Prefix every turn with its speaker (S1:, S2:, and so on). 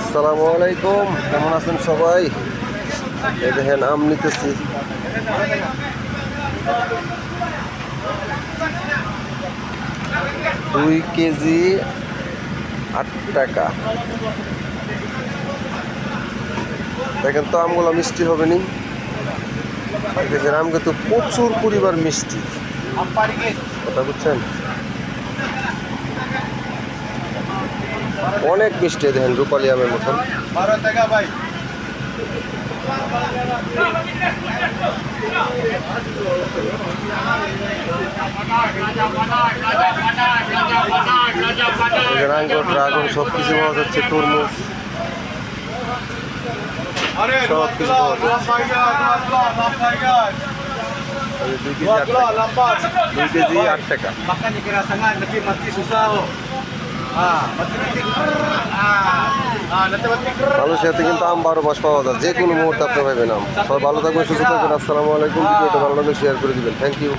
S1: আসসালামু আলাইকুম, কেমন আছেন সবাই? এই দেখেন আম নিতেছি। 2 কেজি 8 টাকা। দেখেন তো আমগুলো মিষ্টি হবে নি? দেখেন আম কিন্তু প্রচুর পরিমাণ মিষ্টি, কথা বুঝছেন? অনেক মিষ্টি। দেখেন রূপালি আমের মতন। আঙ্গুর, ড্রাগন সব কিছু পাওয়া যাচ্ছে, তরমুজ সব কিছু পাওয়া যাচ্ছে। 2 কেজি 8 টাকা। মালয়েশিয়াতে কিন্তু আম 12 মাস পাওয়া যায়, যে কোনো মুহূর্তে আপনি পাবেন আম। সবাই ভালো থাকবেন, সুস্থ থাকবেন। আসসালামু আলাইকুম। ভিডিওটা ভালো লাগলে শেয়ার করে দিবেন। Thank you.